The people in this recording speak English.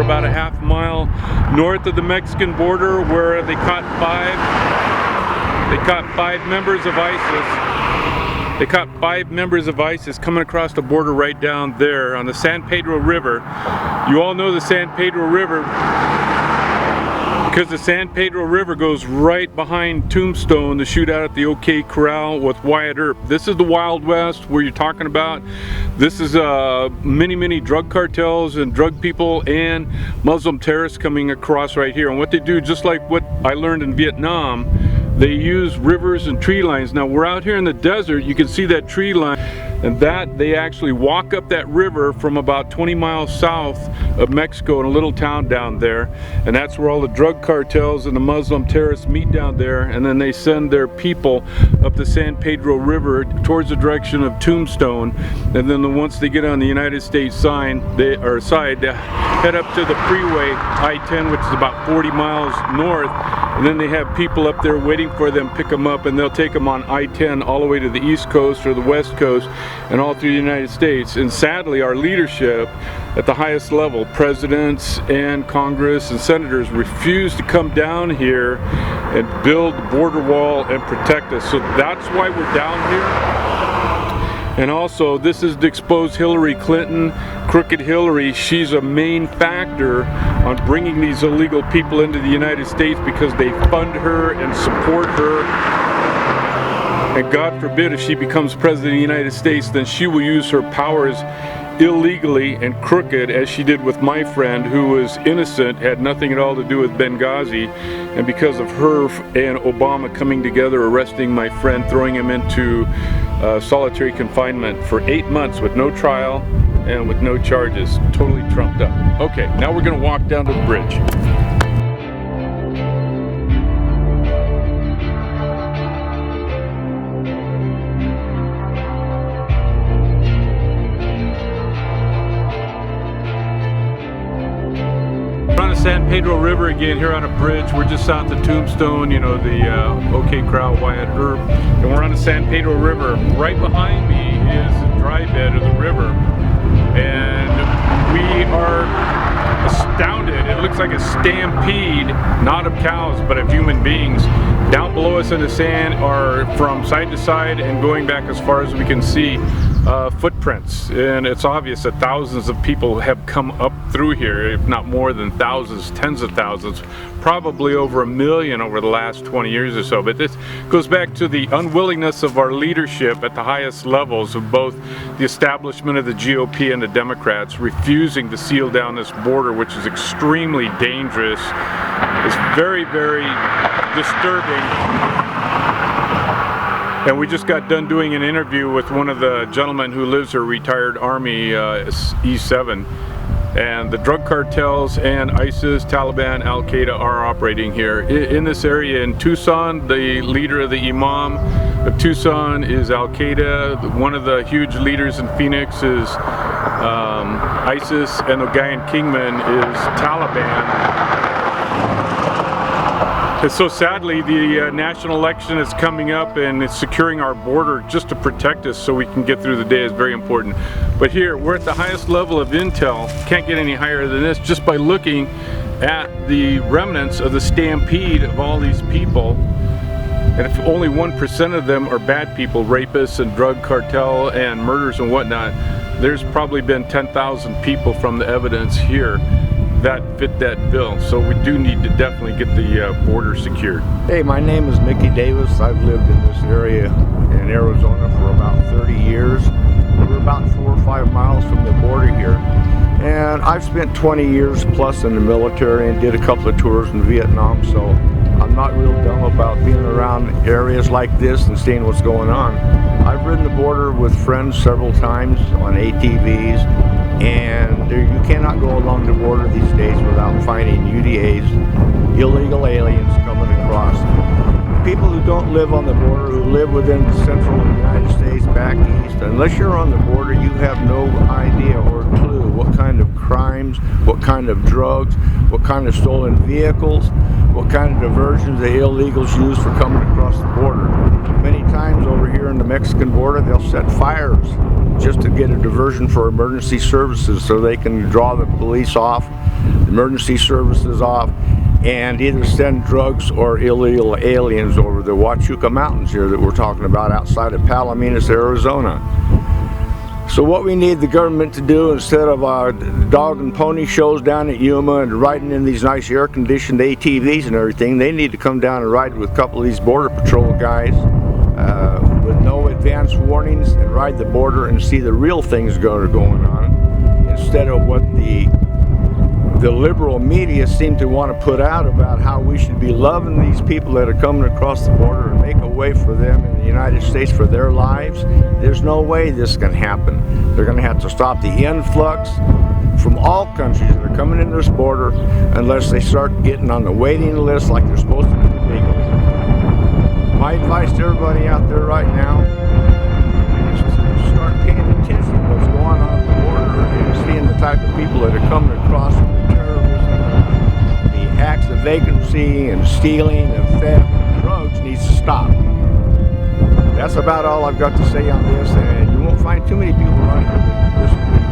about a half mile north of the Mexican border, where they caught five members of ISIS. They caught 5 members of ISIS coming across the border right down there on the San Pedro River. You all know the San Pedro River because the San Pedro River goes right behind Tombstone, the shootout at the OK Corral with Wyatt Earp. This is the Wild West where you're talking about. This is many drug cartels and drug people and Muslim terrorists coming across right here. And what they do, just like what I learned in Vietnam, they use rivers and tree lines. Now we're out here in the desert, you can see that tree line, and that they actually walk up that river from about 20 miles south of Mexico in a little town down there, and that's where all the drug cartels and the Muslim terrorists meet down there, and then they send their people up the San Pedro River towards the direction of Tombstone, and then once they get on the United States side, they head up to the freeway I-10, which is about 40 miles north, and then they have people up there waiting for them, pick them up, and they'll take them on I-10 all the way to the East Coast or the West Coast and all through the United States. And sadly, our leadership at the highest level, presidents and Congress and senators, refuse to come down here and build the border wall and protect us. So that's why we're down here. And also, this is to expose Hillary Clinton, Crooked Hillary. She's a main factor on bringing these illegal people into the United States because they fund her and support her. And God forbid if she becomes president of the United States, then she will use her powers illegally and crooked, as she did with my friend who was innocent, had nothing at all to do with Benghazi, and because of her and Obama coming together, arresting my friend, throwing him into solitary confinement for 8 months with no trial and with no charges, totally trumped up. Okay, now we're going to walk down to the bridge. San Pedro River again, here on a bridge. We're just south of Tombstone, you know, the OK Corral, Wyatt Earp, and we're on the San Pedro River. Right behind me is the dry bed of the river, and we are astounded. It looks like a stampede, not of cows, but of human beings. Down below us in the sand are, from side to side and going back as far as we can see, footprints, and it's obvious that thousands of people have come up through here, if not more than thousands, tens of thousands, probably over 1 million over the last 20 years or so. But this goes back to the unwillingness of our leadership at the highest levels of both the establishment of the GOP and the Democrats, refusing to seal down this border, which is extremely dangerous. It's very disturbing. And we just got done doing an interview with one of the gentlemen who lives here, retired Army E7. And the drug cartels and ISIS, Taliban, Al-Qaeda are operating here. In this area in Tucson, the leader of the Imam of Tucson is Al-Qaeda. One of the huge leaders in Phoenix is ISIS, and the guy in Kingman is Taliban. And so sadly, the national election is coming up, and it's securing our border just to protect us so we can get through the day is very important. But here, we're at the highest level of intel. Can't get any higher than this just by looking at the remnants of the stampede of all these people. And if only 1% of them are bad people, rapists and drug cartel and murders and whatnot, there's probably been 10,000 people from the evidence here that fit that bill. So we do need to definitely get the border secured. Hey, my name is Mickey Davis. I've lived in this area in Arizona for about 30 years. We're about 4 or 5 miles from the border here. And I've spent 20 years plus in the military and did a couple of tours in Vietnam, so I'm not real dumb about being around areas like this and seeing what's going on. I've ridden the border with friends several times on ATVs, and you cannot go along the border these days without finding UDAs, illegal aliens coming across. People who don't live on the border, who live within the central United States, back east, unless you're on the border, you have no idea or clue what kind of crimes, what kind of drugs, what kind of stolen vehicles, what kind of diversions the illegals use for coming across the border. Many times over here in the Mexican border, they'll set fires just to get a diversion for emergency services so they can draw the police off, the emergency services off, and either send drugs or illegal aliens over the Huachuca Mountains here that we're talking about outside of Palominas, Arizona. So what we need the government to do, instead of dog and pony shows down at Yuma and riding in these nice air-conditioned ATVs and everything, they need to come down and ride with a couple of these Border Patrol guys with no advance warnings and ride the border and see the real things that are going on, instead of what the liberal media seem to want to put out about how we should be loving these people that are coming across the border and make a way for them in the United States for their lives. There's no way this can happen. They're going to have to stop the influx from all countries that are coming in this border unless they start getting on the waiting list like they're supposed to do legally. My advice to everybody out there right now is to start paying attention to what's going on at the border and seeing the type of people that are coming across. The acts of vagrancy and stealing and theft and drugs needs to stop. That's about all I've got to say on this, and you won't find too many people around here that disagree.